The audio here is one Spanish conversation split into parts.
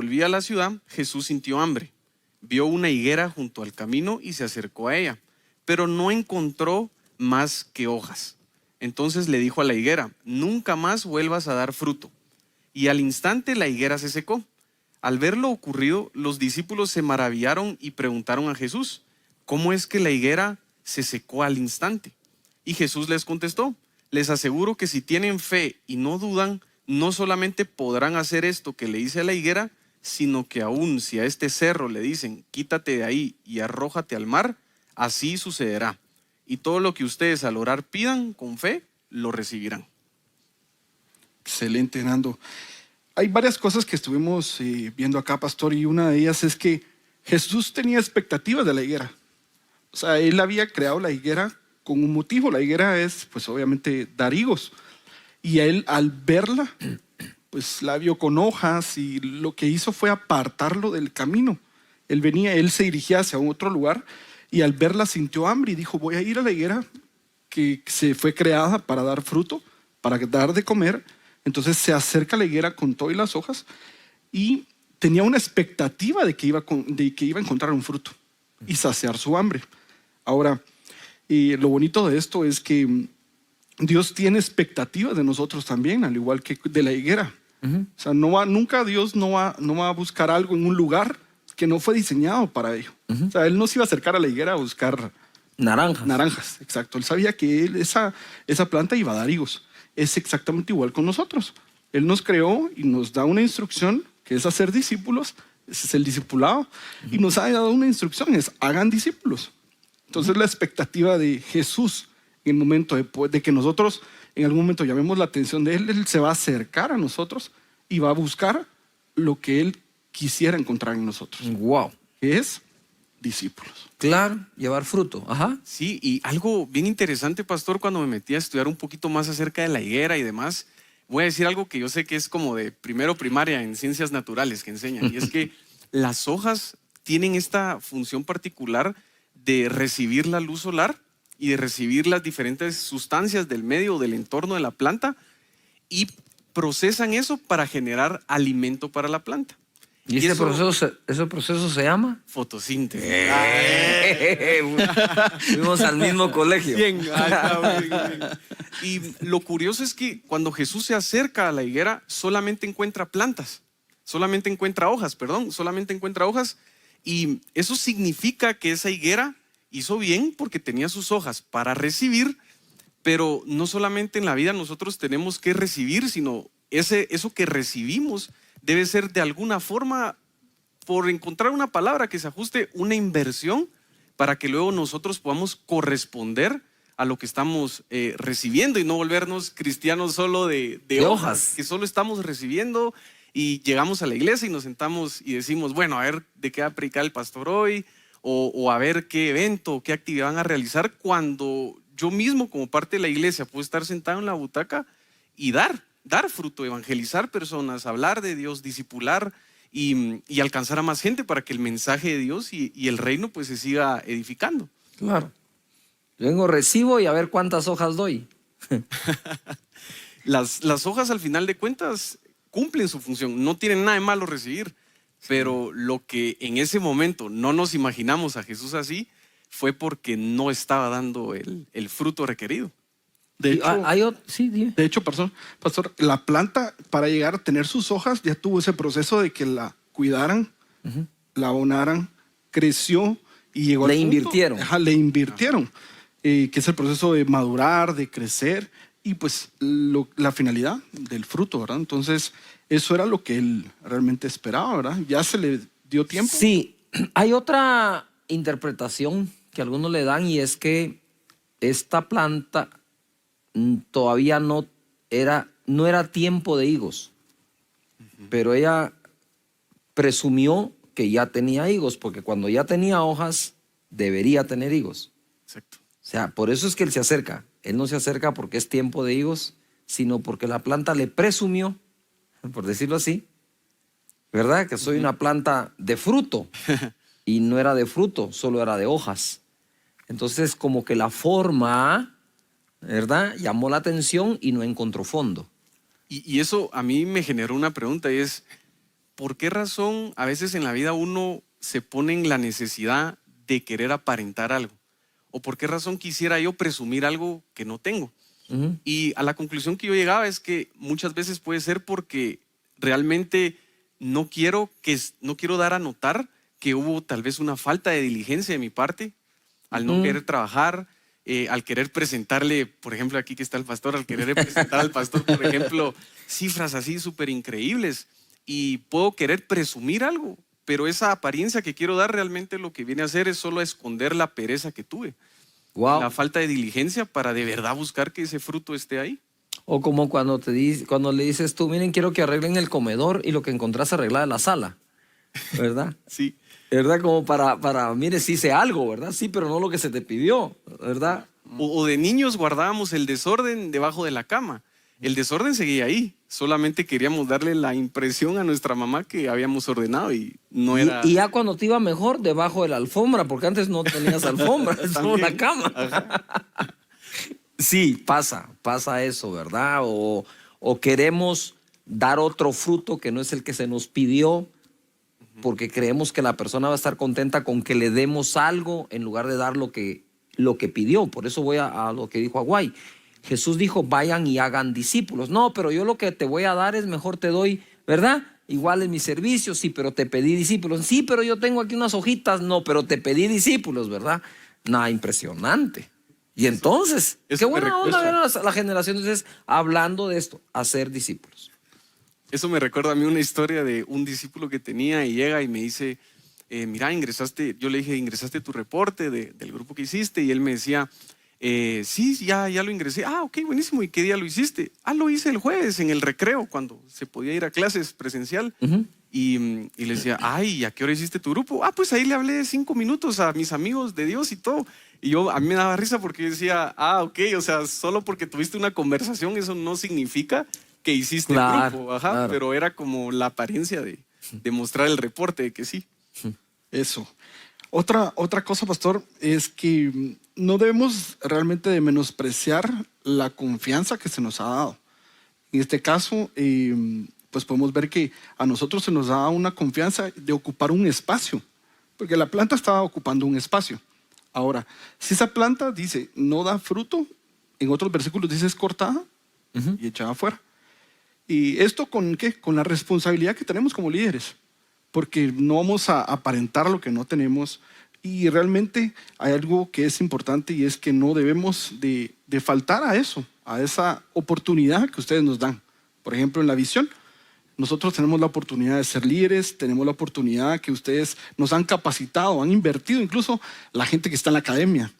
volvía a la ciudad, Jesús sintió hambre. Vio una higuera junto al camino y se acercó a ella, pero no encontró más que hojas. Entonces le dijo a la higuera: nunca más vuelvas a dar fruto. Y al instante la higuera se secó. Al ver lo ocurrido, los discípulos se maravillaron y preguntaron a Jesús: ¿cómo es que la higuera se secó al instante? Y Jesús les contestó: les aseguro que si tienen fe y no dudan, no solamente podrán hacer esto que le hice a la higuera, sino que aún si a este cerro le dicen: quítate de ahí y arrójate al mar, así sucederá. Y todo lo que ustedes al orar pidan con fe, lo recibirán. Excelente, Nando. Hay varias cosas que estuvimos viendo acá, pastor, y una de ellas es que Jesús tenía expectativas de la higuera. O sea, él había creado la higuera con un motivo. La higuera es, pues obviamente, dar higos. Y él, al verla, pues la vio con hojas y lo que hizo fue apartarlo del camino. Él se dirigía hacia otro lugar y al verla sintió hambre y dijo: voy a ir a la higuera que se fue creada para dar fruto, para dar de comer. Entonces se acerca a la higuera con todo y las hojas y tenía una expectativa de que iba a encontrar un fruto y saciar su hambre. Ahora, lo bonito de esto es que Dios tiene expectativas de nosotros también, al igual que de la higuera. O sea, nunca Dios no va a buscar algo en un lugar que no fue diseñado para ello. O sea, Él no se iba a acercar a la higuera a buscar naranjas. Exacto. Él sabía que esa planta iba a dar higos. Es exactamente igual con nosotros. Él nos creó y nos da una instrucción que es hacer discípulos. Ese es el discipulado. Y nos ha dado una instrucción, es: hagan discípulos. Entonces la expectativa de Jesús en el momento de que nosotros en algún momento llamemos la atención de Él se va a acercar a nosotros y va a buscar lo que Él quisiera encontrar en nosotros. Wow. Que es discípulos. Claro, llevar fruto. Ajá. Sí, y algo bien interesante, pastor, cuando me metí a estudiar un poquito más acerca de la higuera y demás, voy a decir algo que yo sé que es como de primero primaria en ciencias naturales que enseñan, y es que las hojas tienen esta función particular de recibir la luz solar y de recibir las diferentes sustancias del medio o del entorno de la planta y procesan eso para generar alimento para la planta. ¿Y ese proceso se llama? Fotosíntesis. Fuimos al mismo colegio. Bien. Y lo curioso es que cuando Jesús se acerca a la higuera, solamente encuentra solamente encuentra hojas, y eso significa que esa higuera hizo bien porque tenía sus hojas para recibir, pero no solamente en la vida nosotros tenemos que recibir, sino eso que recibimos debe ser de alguna forma, por encontrar una palabra que se ajuste, una inversión para que luego nosotros podamos corresponder a lo que estamos recibiendo y no volvernos cristianos solo de hojas, que solo estamos recibiendo y llegamos a la iglesia y nos sentamos y decimos: bueno, a ver de qué va a predicar el pastor hoy, o a ver qué evento, qué actividad van a realizar, cuando yo mismo como parte de la iglesia puedo estar sentado en la butaca y dar fruto, evangelizar personas, hablar de Dios, discipular y alcanzar a más gente para que el mensaje de Dios y el reino pues se siga edificando. Claro. Vengo, recibo y a ver cuántas hojas doy. Las hojas al final de cuentas cumplen su función, no tienen nada de malo recibir, pero lo que en ese momento no nos imaginamos a Jesús así fue porque no estaba dando el fruto requerido. De hecho, pastor, la planta para llegar a tener sus hojas ya tuvo ese proceso de que la cuidaran, la abonaran, creció y llegó al punto. Le invirtieron, que es el proceso de madurar, de crecer y pues la finalidad del fruto, ¿verdad? Entonces, eso era lo que él realmente esperaba, ¿verdad? Ya se le dio tiempo. Sí, hay otra interpretación que algunos le dan y es que esta planta todavía no era tiempo de higos, pero ella presumió que ya tenía higos, porque cuando ya tenía hojas debería tener higos. Exacto. O sea, por eso es que él se acerca. Él no se acerca porque es tiempo de higos, sino porque la planta le presumió, por decirlo así, ¿verdad? Que soy una planta de fruto, y no era de fruto, solo era de hojas. Entonces, como que la forma, ¿verdad?, llamó la atención y no encontró fondo. Y eso a mí me generó una pregunta, y es: ¿por qué razón a veces en la vida uno se pone en la necesidad de querer aparentar algo? ¿O por qué razón quisiera yo presumir algo que no tengo? Ujú. Y a la conclusión que yo llegaba es que muchas veces puede ser porque realmente no quiero dar a notar que hubo tal vez una falta de diligencia de mi parte al no querer trabajar, al querer presentarle, por ejemplo, aquí que está el pastor, al querer presentar al pastor, por ejemplo, cifras así súper increíbles, y puedo querer presumir algo, pero esa apariencia que quiero dar realmente lo que viene a hacer es solo esconder la pereza que tuve, Wow. la falta de diligencia para de verdad buscar que ese fruto esté ahí. O como cuando cuando le dices tú, miren, quiero que arreglen el comedor y lo que encontrás arreglada es la sala, ¿verdad? Sí. ¿Verdad? Como mire, sí hice algo, ¿verdad? Sí, pero no lo que se te pidió, ¿verdad? O de niños guardábamos el desorden debajo de la cama. El desorden seguía ahí. Solamente queríamos darle la impresión a nuestra mamá que habíamos ordenado y no era... Y ya cuando te iba mejor, debajo de la alfombra, porque antes no tenías alfombra, es solo una También. cama. Ajá. Sí, pasa eso, ¿verdad? O queremos dar otro fruto que no es el que se nos pidió, porque creemos que la persona va a estar contenta con que le demos algo en lugar de dar lo que pidió. Por eso voy a lo que dijo Aguay. Jesús dijo, vayan y hagan discípulos. No, pero yo lo que te voy a dar es mejor te doy, ¿verdad? Igual en mi servicio, sí, pero te pedí discípulos. Sí, pero yo tengo aquí unas hojitas. No, pero te pedí discípulos, ¿verdad? Nada, impresionante. Y entonces, eso qué me buena recuerda. onda ver la generación entonces hablando de esto, hacer discípulos. Eso me recuerda a mí una historia de un discípulo que tenía y llega y me dice, mira, ingresaste, yo le dije, ingresaste tu reporte del grupo que hiciste, y él me decía, sí, ya lo ingresé. Ah, ok, buenísimo. ¿Y qué día lo hiciste? Ah, lo hice el jueves en el recreo, cuando se podía ir a clases presencial. Y le decía, ay, ¿a qué hora hiciste tu grupo? Ah, pues ahí le hablé 5 minutos a mis amigos de Dios y todo. Y a mí me daba risa porque yo decía, ok, o sea, solo porque tuviste una conversación, eso no significa que hiciste el grupo. Ajá, claro. pero era como la apariencia de mostrar el reporte de que sí. Eso. Otra cosa, pastor, es que no debemos realmente de menospreciar la confianza que se nos ha dado. En este caso, pues podemos ver que a nosotros se nos da una confianza de ocupar un espacio, porque la planta estaba ocupando un espacio. Ahora, si esa planta dice no da fruto, en otros versículos dice es cortada y echada afuera. ¿Y esto con qué? Con la responsabilidad que tenemos como líderes, porque no vamos a aparentar lo que no tenemos. Y realmente hay algo que es importante, y es que no debemos de faltar a eso, a esa oportunidad que ustedes nos dan. Por ejemplo, en la visión, nosotros tenemos la oportunidad de ser líderes, tenemos la oportunidad que ustedes nos han capacitado, han invertido, incluso la gente que está en la academia.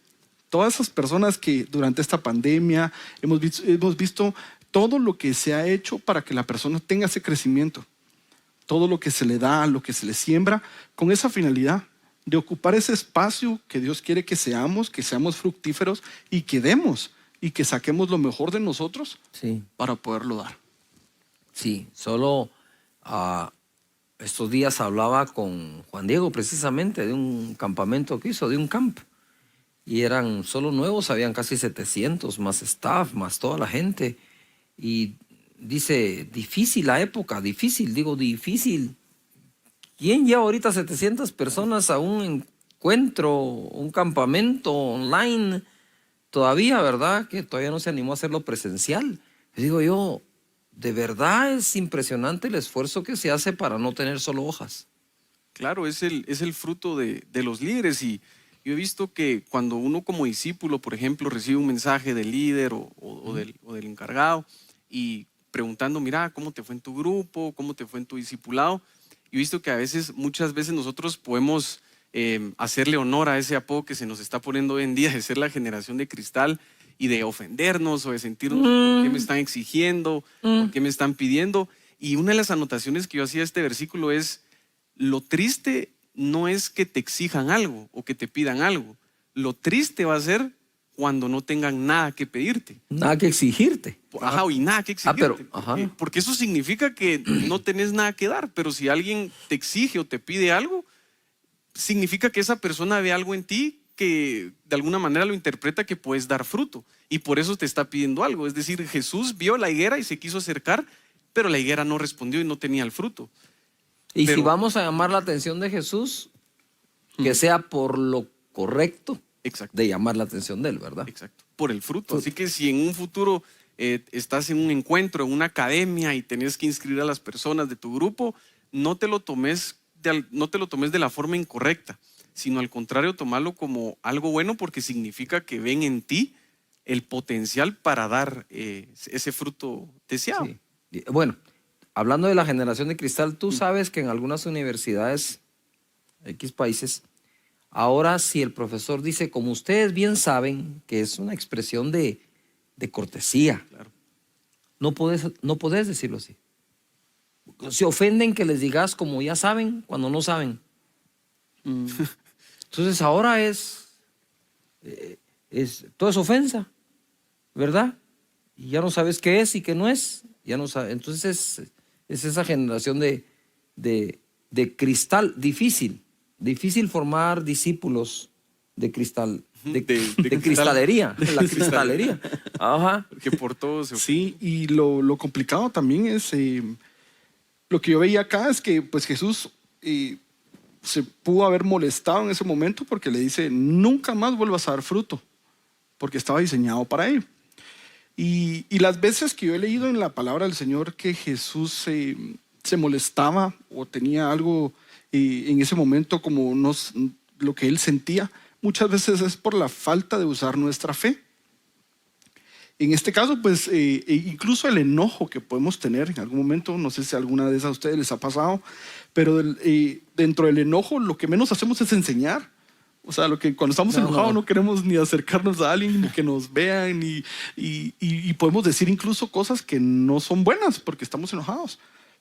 Todas esas personas que durante esta pandemia hemos visto todo lo que se ha hecho para que la persona tenga ese crecimiento. Todo lo que se le da, lo que se le siembra, con esa finalidad de ocupar ese espacio que Dios quiere que seamos fructíferos y que demos y que saquemos lo mejor de nosotros Sí. para poderlo dar. Sí, solo estos días hablaba con Juan Diego precisamente de un campamento que hizo, de un camp. Y eran solo nuevos, habían casi 700, más staff, más toda la gente. Y dice, difícil la época, difícil. ¿Quién lleva ahorita 700 personas a un encuentro, un campamento online? Todavía, ¿verdad? Que todavía no se animó a hacerlo presencial. Y digo yo, de verdad es impresionante el esfuerzo que se hace para no tener solo hojas. Claro, es el fruto de los líderes, y yo he visto que cuando uno como discípulo, por ejemplo, recibe un mensaje del líder o del encargado y preguntando, mira, ¿cómo te fue en tu grupo? ¿Cómo te fue en tu discipulado? Yo he visto que muchas veces nosotros podemos hacerle honor a ese apodo que se nos está poniendo hoy en día de ser la generación de cristal y de ofendernos o de sentirnos, ¿por qué me están exigiendo? ¿Por qué me están pidiendo? Y una de las anotaciones que yo hacía de este versículo es, lo triste no es que te exijan algo o que te pidan algo. Lo triste va a ser cuando no tengan nada que pedirte. Nada que exigirte. Ajá, y nada que exigirte. pero, ajá. Porque eso significa que no tenés nada que dar. Pero si alguien te exige o te pide algo, significa que esa persona ve algo en ti que de alguna manera lo interpreta que puedes dar fruto. Y por eso te está pidiendo algo. Es decir, Jesús vio la higuera y se quiso acercar, pero la higuera no respondió y no tenía el fruto. Y si Pero- vamos a llamar la atención de Jesús, que sea por lo correcto Exacto. de llamar la atención de él, ¿verdad? Exacto, por el fruto. Así que si en un futuro estás en un encuentro, en una academia y tenés que inscribir a las personas de tu grupo, no te lo tomes de la forma incorrecta, sino al contrario, tomarlo como algo bueno porque significa que ven en ti el potencial para dar ese fruto deseado. Sí. Bueno, hablando de la generación de cristal, tú sabes que en algunas universidades, X países, ahora si el profesor dice, como ustedes bien saben, que es una expresión de cortesía, Claro. no podés decirlo así. Se ofenden que les digas como ya saben cuando no saben. Entonces ahora todo es ofensa, ¿verdad? Y ya no sabes qué es y qué no es. Ya no sabes. Entonces es esa generación de cristal difícil formar discípulos de cristal, de cristal. cristalería, la cristalería. Ajá. Que por todo se Sí, y lo complicado también es, lo que yo veía acá es que pues Jesús se pudo haber molestado en ese momento porque le dice, nunca más vuelvas a dar fruto, porque estaba diseñado para ello. Y las veces que yo he leído en la palabra del Señor que Jesús se molestaba o tenía algo en ese momento como lo que él sentía, muchas veces es por la falta de usar nuestra fe. En este caso, pues incluso el enojo que podemos tener en algún momento, no sé si alguna de esas a ustedes les ha pasado, pero dentro del enojo lo que menos hacemos es enseñar. O sea, cuando estamos enojados no queremos ni acercarnos a alguien, ni que nos vean, y podemos decir incluso cosas que no son buenas porque estamos enojados.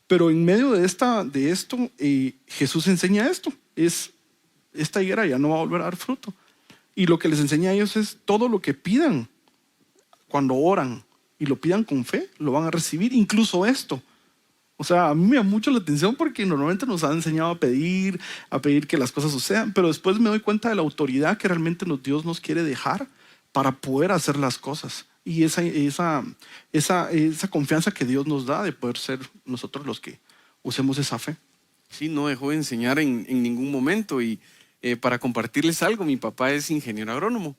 Pero en medio de esto, Jesús enseña esto. Esta higuera ya no va a volver a dar fruto. Y lo que les enseña a ellos es todo lo que pidan cuando oran y lo pidan con fe, lo van a recibir, incluso esto. O sea, a mí me da mucho la atención porque normalmente nos han enseñado a pedir que las cosas sucedan, pero después me doy cuenta de la autoridad que realmente Dios nos quiere dejar para poder hacer las cosas. Y esa confianza que Dios nos da de poder ser nosotros los que usemos esa fe. Sí, no dejó de enseñar en ningún momento. Y para compartirles algo, mi papá es ingeniero agrónomo.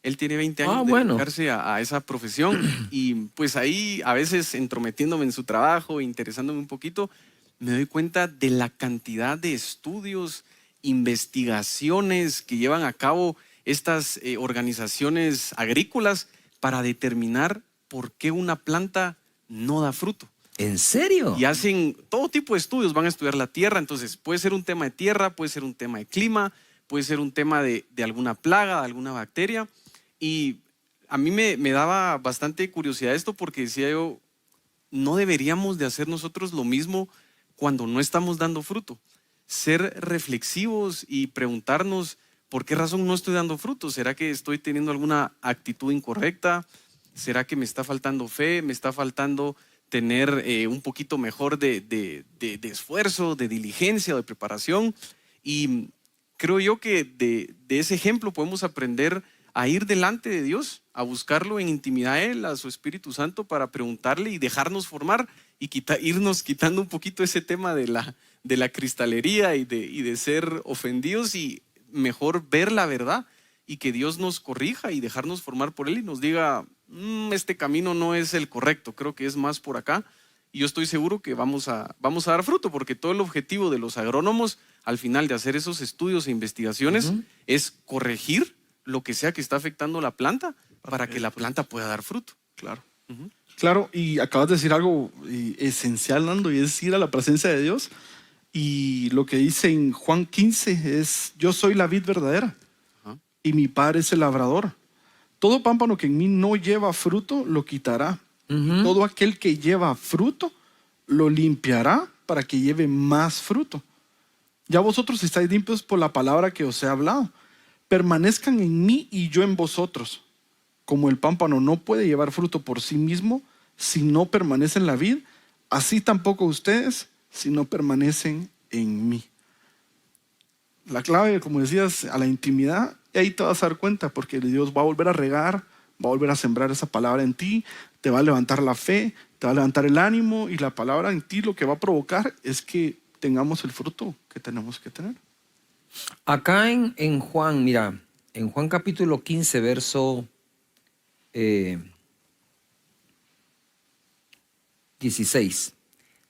Él tiene 20 años de dedicarse a esa profesión y pues ahí a veces entrometiéndome en su trabajo, interesándome un poquito, me doy cuenta de la cantidad de estudios, investigaciones que llevan a cabo estas organizaciones agrícolas para determinar por qué una planta no da fruto. ¿En serio? Y hacen todo tipo de estudios, van a estudiar la tierra, entonces puede ser un tema de tierra, puede ser un tema de clima, puede ser un tema de alguna plaga, de alguna bacteria. Y a mí me daba bastante curiosidad esto porque decía yo, no deberíamos de hacer nosotros lo mismo cuando no estamos dando fruto. Ser reflexivos y preguntarnos por qué razón no estoy dando fruto. ¿Será que estoy teniendo alguna actitud incorrecta? ¿Será que me está faltando fe? ¿Me está faltando tener un poquito mejor de esfuerzo, de diligencia, de preparación? Y creo yo que de ese ejemplo podemos aprender a ir delante de Dios, a buscarlo en intimidad a Él, a su Espíritu Santo, para preguntarle y dejarnos formar y irnos quitando un poquito ese tema de la cristalería y de ser ofendidos y mejor ver la verdad y que Dios nos corrija y dejarnos formar por Él y nos diga, este camino no es el correcto, creo que es más por acá. Y yo estoy seguro que vamos a dar fruto, porque todo el objetivo de los agrónomos al final de hacer esos estudios e investigaciones es corregir lo que sea que está afectando la planta para que la planta pueda dar fruto. Claro. Claro, y acabas de decir algo esencial, Nando, y es ir a la presencia de Dios. Y lo que dice en Juan 15 es, yo soy la vid verdadera y mi Padre es el labrador. Todo pámpano que en mí no lleva fruto, lo quitará. Todo aquel que lleva fruto, lo limpiará para que lleve más fruto. Ya vosotros estáis limpios por la palabra que os he hablado. Permanezcan en mí y yo en vosotros. Como el pámpano no puede llevar fruto por sí mismo si no permanece en la vid, así tampoco ustedes si no permanecen en mí. La clave, como decías, a la intimidad, y ahí te vas a dar cuenta, porque Dios va a volver a regar, va a volver a sembrar esa palabra en ti, te va a levantar la fe, te va a levantar el ánimo, y la palabra en ti lo que va a provocar es que tengamos el fruto que tenemos que tener. Acá en Juan, mira, en Juan capítulo 15, verso 16.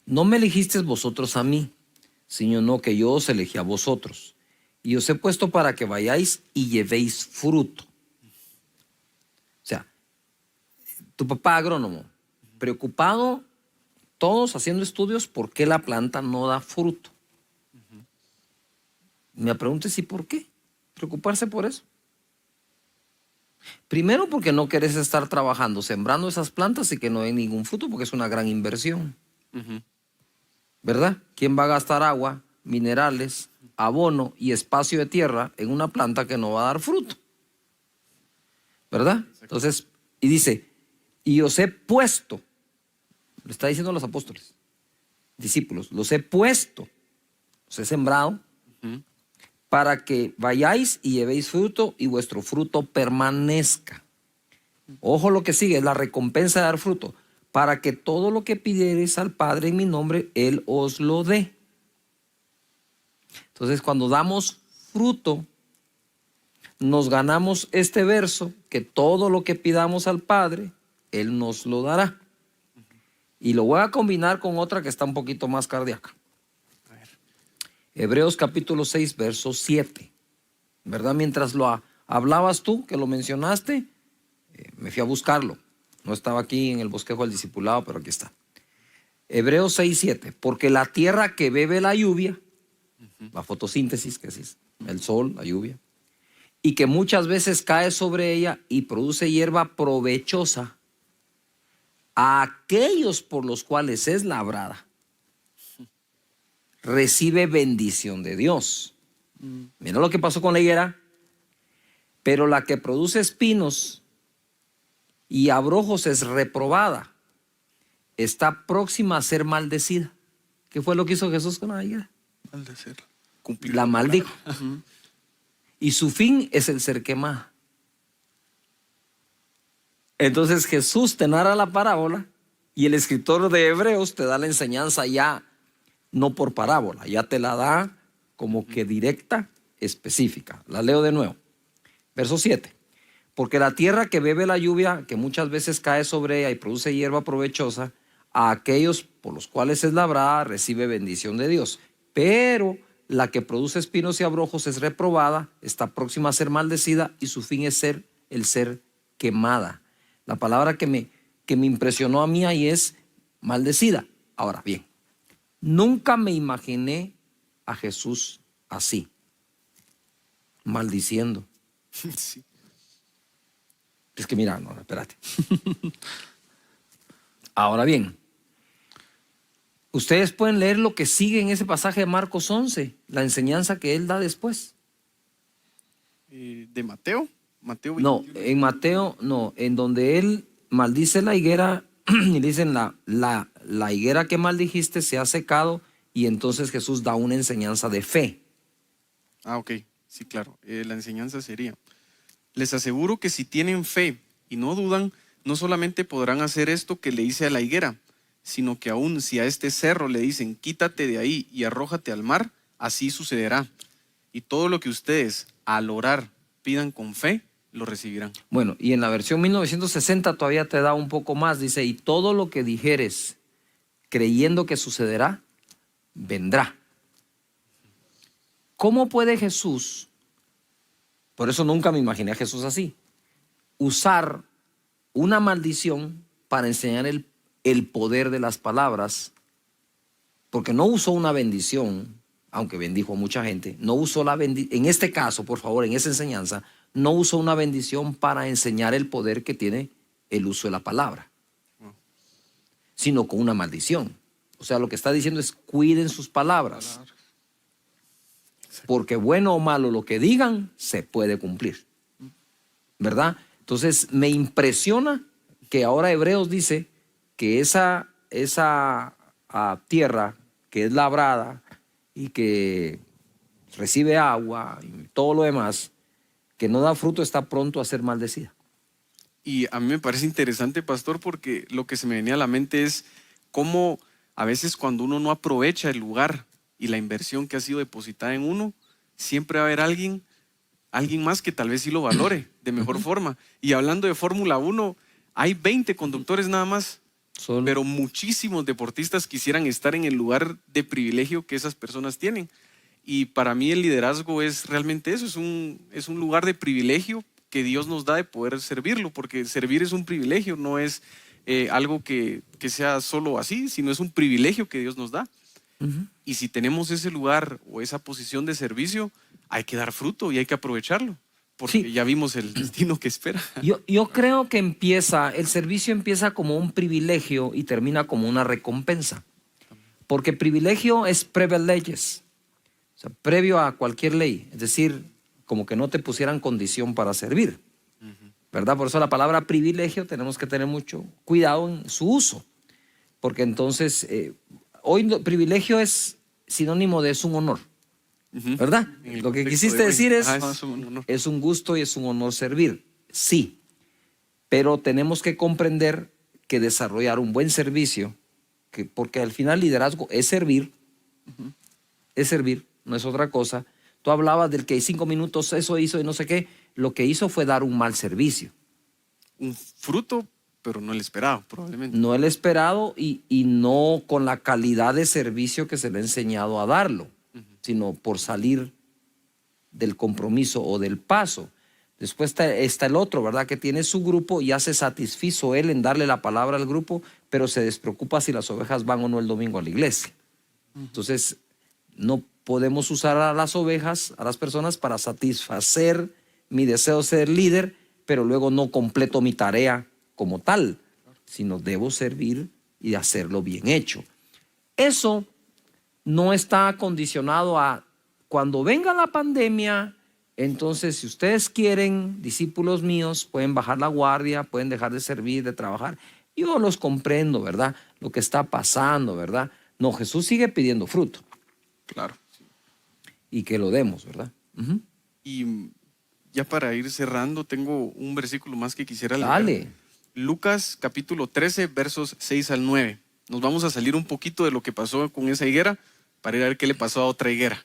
No me elegisteis vosotros a mí, sino que yo os elegí a vosotros. Y os he puesto para que vayáis y llevéis fruto. O sea, tu papá agrónomo, preocupado, todos haciendo estudios, ¿por qué la planta no da fruto? Me pregunto si por qué preocuparse por eso. Primero porque no querés estar trabajando, sembrando esas plantas y que no hay ningún fruto, porque es una gran inversión. ¿Verdad? ¿Quién va a gastar agua, minerales, abono y espacio de tierra en una planta que no va a dar fruto? ¿Verdad? Entonces, y dice, y os he puesto, le está diciendo a los apóstoles, discípulos, los he puesto, os he sembrado, para que vayáis y llevéis fruto y vuestro fruto permanezca. Ojo lo que sigue, es la recompensa de dar fruto. Para que todo lo que pidiereis al Padre en mi nombre, Él os lo dé. Entonces, cuando damos fruto, nos ganamos este verso, que todo lo que pidamos al Padre, Él nos lo dará. Y lo voy a combinar con otra que está un poquito más cardíaca. Hebreos capítulo 6, verso 7. ¿Verdad? Mientras lo hablabas tú, que lo mencionaste, me fui a buscarlo. No estaba aquí en el bosquejo del discipulado, pero aquí está. Hebreos 6, 7. Porque la tierra que bebe la lluvia, la fotosíntesis, que es el sol, la lluvia, y que muchas veces cae sobre ella y produce hierba provechosa a aquellos por los cuales es labrada, recibe bendición de Dios. Mira lo que pasó con la higuera. Pero la que produce espinos y abrojos es reprobada, está próxima a ser maldecida. ¿Qué fue lo que hizo Jesús con la higuera? Maldecirla. La maldijo. Y su fin es el ser quemada. Entonces Jesús te narra la parábola y el escritor de Hebreos te da la enseñanza ya no por parábola, ya te la da como que directa, específica. La leo de nuevo. Verso 7. Porque la tierra que bebe la lluvia, que muchas veces cae sobre ella y produce hierba provechosa, a aquellos por los cuales es labrada, recibe bendición de Dios. Pero la que produce espinos y abrojos es reprobada, está próxima a ser maldecida y su fin es el ser quemada. La palabra que me impresionó a mí ahí es maldecida. Ahora bien, nunca me imaginé a Jesús así, maldiciendo. Sí. Es que mira, no, espérate. Ahora bien, ustedes pueden leer lo que sigue en ese pasaje de Marcos 11, la enseñanza que él da después. ¿De Mateo? Mateo No, 21. en Mateo, no, en donde él maldice la higuera y le dicen la higuera que maldijiste se ha secado y entonces Jesús da una enseñanza de fe. Ah, ok. Sí, claro. La enseñanza sería, les aseguro que si tienen fe y no dudan, no solamente podrán hacer esto que le hice a la higuera, sino que aún si a este cerro le dicen, quítate de ahí y arrójate al mar, así sucederá. Y todo lo que ustedes al orar pidan con fe, lo recibirán. Bueno, y en la versión 1960 todavía te da un poco más, dice, y todo lo que dijeres creyendo que sucederá, vendrá. ¿Cómo puede Jesús, por eso nunca me imaginé a Jesús así, usar una maldición para enseñar el poder de las palabras? Porque no usó una bendición, aunque bendijo a mucha gente, no usó la bendición, en este caso, por favor, en esa enseñanza, no usó una bendición para enseñar el poder que tiene el uso de la palabra, sino con una maldición. O sea, lo que está diciendo es cuiden sus palabras, porque bueno o malo lo que digan se puede cumplir, ¿verdad? Entonces me impresiona que ahora Hebreos dice que esa tierra que es labrada y que recibe agua y todo lo demás, que no da fruto, está pronto a ser maldecida. Y a mí me parece interesante, pastor, porque lo que se me venía a la mente es cómo a veces cuando uno no aprovecha el lugar y la inversión que ha sido depositada en uno, siempre va a haber alguien más que tal vez sí lo valore de mejor forma. Y hablando de Fórmula 1, hay 20 conductores nada más, pero muchísimos deportistas quisieran estar en el lugar de privilegio que esas personas tienen. Y para mí el liderazgo es realmente eso, es un lugar de privilegio que Dios nos da de poder servirlo, porque servir es un privilegio, no es algo que sea solo así, sino es un privilegio que Dios nos da. Y si tenemos ese lugar o esa posición de servicio, hay que dar fruto y hay que aprovecharlo, porque Sí. ya vimos el destino que espera. Yo creo que el servicio empieza como un privilegio y termina como una recompensa. Porque privilegio es privileges, o sea, previo a cualquier ley. Es decir, como que no te pusieran condición para servir, ¿verdad? Por eso la palabra privilegio tenemos que tener mucho cuidado en su uso. Porque entonces, hoy privilegio es sinónimo de es un honor, ¿verdad? En el Lo que contexto quisiste de hoy. decir es, Es un honor. es un gusto y es un honor servir. Sí, pero tenemos que comprender que desarrollar un buen servicio, porque al final liderazgo es servir, no es otra cosa. Tú hablabas del que 5 minutos eso hizo y no sé qué. Lo que hizo fue dar un mal servicio. Un fruto, pero no el esperado, probablemente. No el esperado y no con la calidad de servicio que se le ha enseñado a darlo, sino por salir del compromiso o del paso. Después está el otro, ¿verdad? Que tiene su grupo, ya se satisfizo él en darle la palabra al grupo, pero se despreocupa si las ovejas van o no el domingo a la iglesia. Entonces, no podemos usar a las ovejas, a las personas, para satisfacer mi deseo de ser líder, pero luego no completo mi tarea como tal, sino debo servir y hacerlo bien hecho. Eso no está condicionado a cuando venga la pandemia. Entonces, si ustedes quieren, discípulos míos, pueden bajar la guardia, pueden dejar de servir, de trabajar. Yo los comprendo, ¿verdad? Lo que está pasando, ¿verdad? No, Jesús sigue pidiendo fruto. Claro. Y que lo demos, ¿verdad? Y ya para ir cerrando, tengo un versículo más que quisiera leer. Dale. Lucas capítulo 13, versos 6 al 9. Nos vamos a salir un poquito de lo que pasó con esa higuera para ir a ver qué le pasó a otra higuera.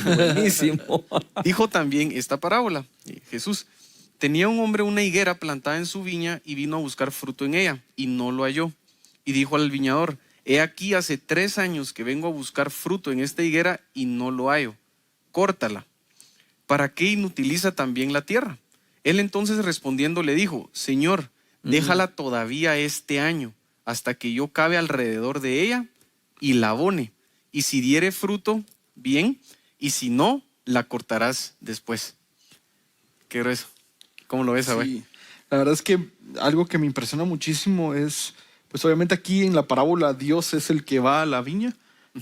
Buenísimo. Dijo también esta parábola. Jesús: tenía un hombre una higuera plantada en su viña y vino a buscar fruto en ella y no lo halló. Y dijo al viñador: he aquí, hace 3 años que vengo a buscar fruto en esta higuera y no lo hallo. Córtala. ¿Para qué inutiliza también la tierra? Él entonces respondiendo le dijo: Señor, déjala todavía este año, hasta que yo cabe alrededor de ella y la abone. Y si diere fruto, bien, y si no, la cortarás después. Qué grueso. ¿Cómo lo ves, Abel? Sí, la verdad es que algo que me impresiona muchísimo es, pues obviamente aquí en la parábola Dios es el que va a la viña,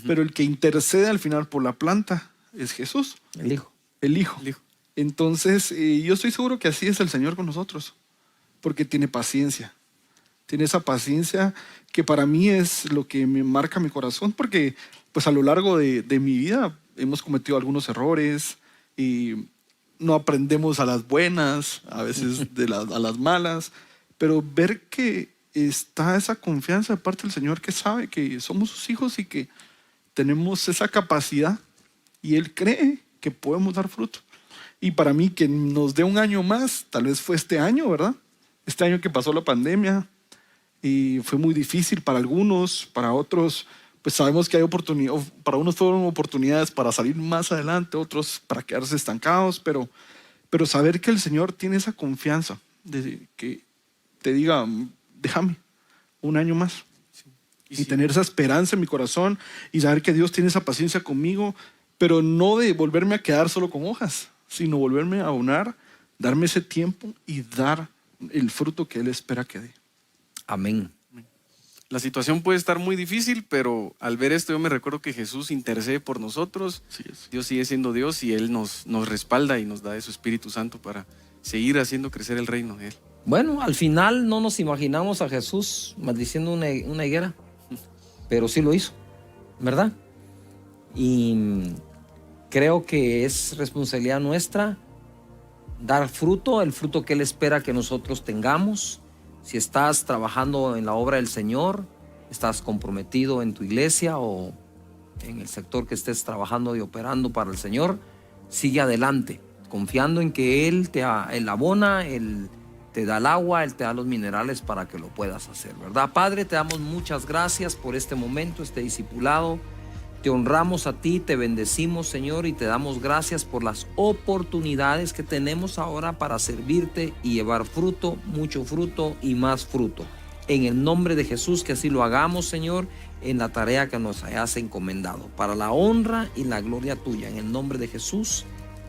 pero el que intercede al final por la planta es Jesús, El hijo. el Hijo. El hijo. Entonces, yo estoy seguro que así es el Señor con nosotros, porque tiene paciencia. Tiene esa paciencia que para mí es lo que me marca mi corazón, porque pues a lo largo de mi vida hemos cometido algunos errores y no aprendemos a las buenas, a veces a las malas, pero ver que está esa confianza de parte del Señor, que sabe que somos sus hijos y que tenemos esa capacidad y Él cree que podemos dar fruto. Y para mí que nos dé un año más, tal vez fue este año, ¿verdad? Este año que pasó la pandemia y fue muy difícil para algunos, para otros pues sabemos que hay oportunidades, para unos fueron oportunidades para salir más adelante, otros para quedarse estancados, pero saber que el Señor tiene esa confianza de que te diga, déjame un año más. Y tener esa esperanza en mi corazón y saber que Dios tiene esa paciencia conmigo, pero no de volverme a quedar solo con hojas, sino volverme a abonar, darme ese tiempo y dar el fruto que Él espera que dé. Amén. La situación puede estar muy difícil, pero al ver esto yo me recuerdo que Jesús intercede por nosotros. Así es. Dios sigue siendo Dios y Él nos respalda y nos da de su Espíritu Santo para seguir haciendo crecer el reino de Él. Bueno, al final no nos imaginamos a Jesús maldiciendo una higuera, pero sí lo hizo, ¿verdad? Y creo que es responsabilidad nuestra dar fruto, el fruto que Él espera que nosotros tengamos. Si estás trabajando en la obra del Señor, estás comprometido en tu iglesia o en el sector que estés trabajando y operando para el Señor, sigue adelante, confiando en que Él Él abona, Él te da el agua, Él te da los minerales para que lo puedas hacer, ¿verdad? Padre, te damos muchas gracias por este momento, este discipulado. Te honramos a ti, te bendecimos, Señor, y te damos gracias por las oportunidades que tenemos ahora para servirte y llevar fruto, mucho fruto y más fruto. En el nombre de Jesús, que así lo hagamos, Señor, en la tarea que nos hayas encomendado, para la honra y la gloria tuya. En el nombre de Jesús,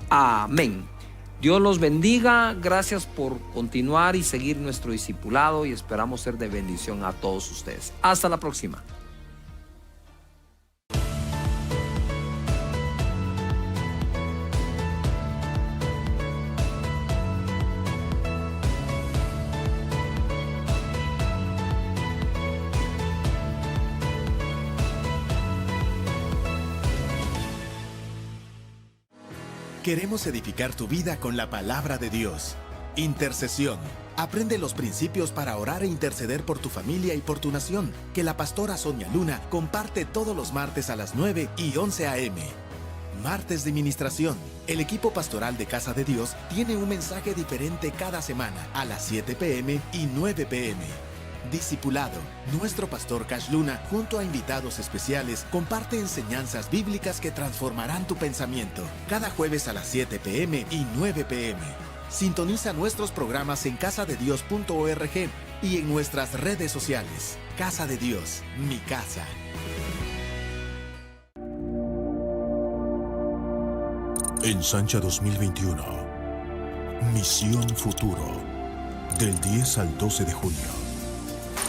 amén. Dios los bendiga. Gracias por continuar y seguir nuestro discipulado, y esperamos ser de bendición a todos ustedes. Hasta la próxima. Queremos edificar tu vida con la palabra de Dios. Intercesión. Aprende los principios para orar e interceder por tu familia y por tu nación, que la pastora Sonia Luna comparte todos los martes a las 9 y 11 a.m. Martes de Ministración. El equipo pastoral de Casa de Dios tiene un mensaje diferente cada semana a las 7 p.m. y 9 p.m. Discipulado. Nuestro pastor Cash Luna, junto a invitados especiales, comparte enseñanzas bíblicas que transformarán tu pensamiento. Cada jueves a las 7 p.m. y 9 p.m. Sintoniza nuestros programas en casadedios.org y en nuestras redes sociales. Casa de Dios, mi casa. Ensancha 2021. Misión Futuro. Del 10 al 12 de junio.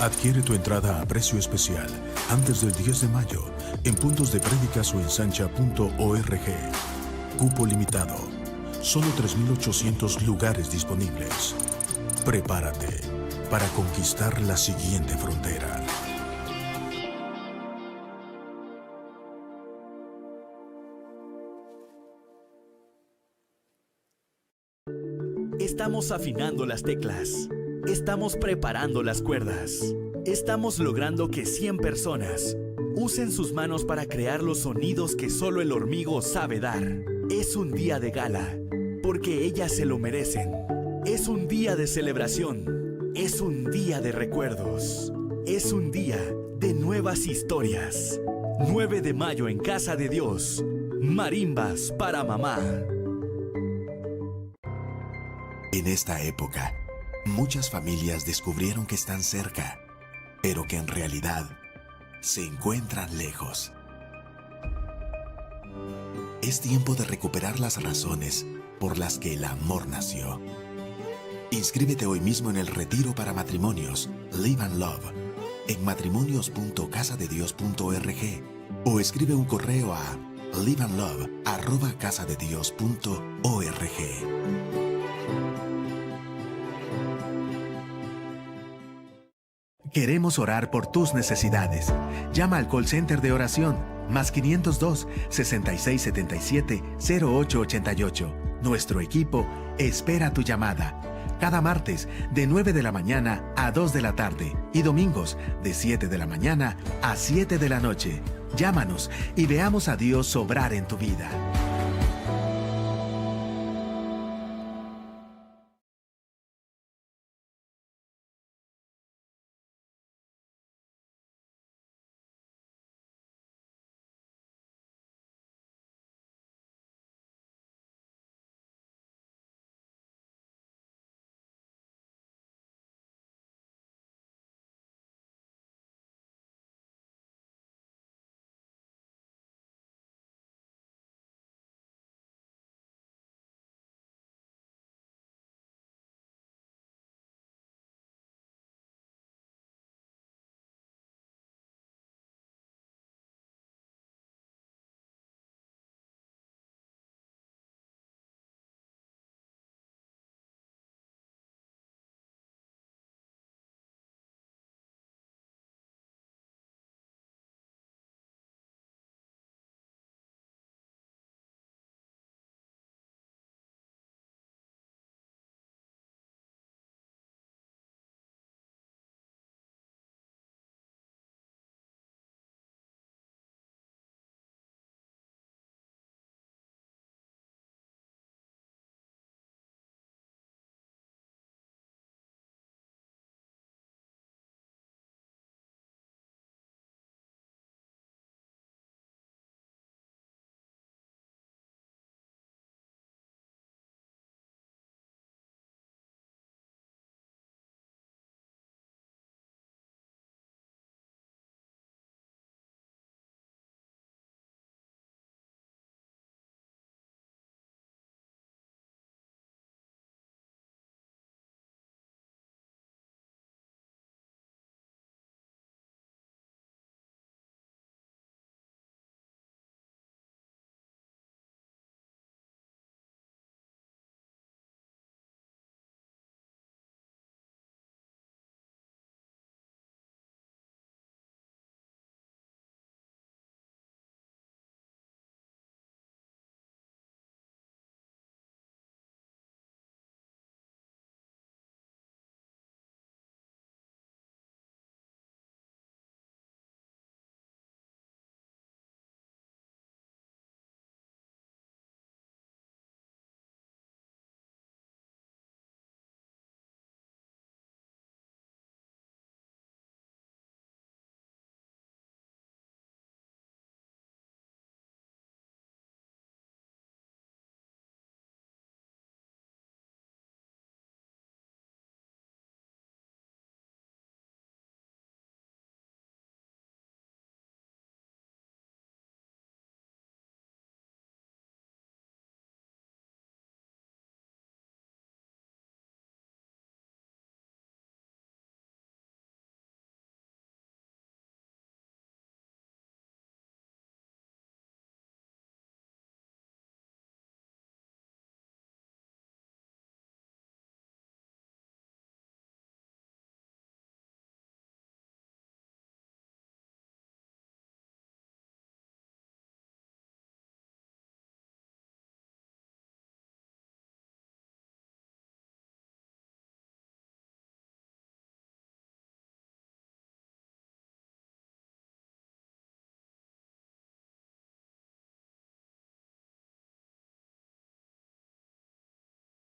Adquiere tu entrada a precio especial antes del 10 de mayo en puntos de prédicas o ensancha.org. Cupo limitado. Solo 3,800 lugares disponibles. Prepárate para conquistar la siguiente frontera. Estamos afinando las teclas. Estamos preparando las cuerdas. Estamos logrando que 100 personas usen sus manos para crear los sonidos que solo el hormigo sabe dar. Es un día de gala, porque ellas se lo merecen. Es un día de celebración. Es un día de recuerdos. Es un día de nuevas historias. 9 de mayo en Casa de Dios. Marimbas para mamá. En esta época, muchas familias descubrieron que están cerca, pero que en realidad se encuentran lejos. Es tiempo de recuperar las razones por las que el amor nació. Inscríbete hoy mismo en el retiro para matrimonios Live and Love en matrimonios.casadedios.org o escribe un correo a liveandlove@casadedios.org. Queremos orar por tus necesidades. Llama al call center de oración más 502 6677 0888. Nuestro equipo espera tu llamada. Cada martes de 9 de la mañana a 2 de la tarde y domingos de 7 de la mañana a 7 de la noche. Llámanos y veamos a Dios obrar en tu vida.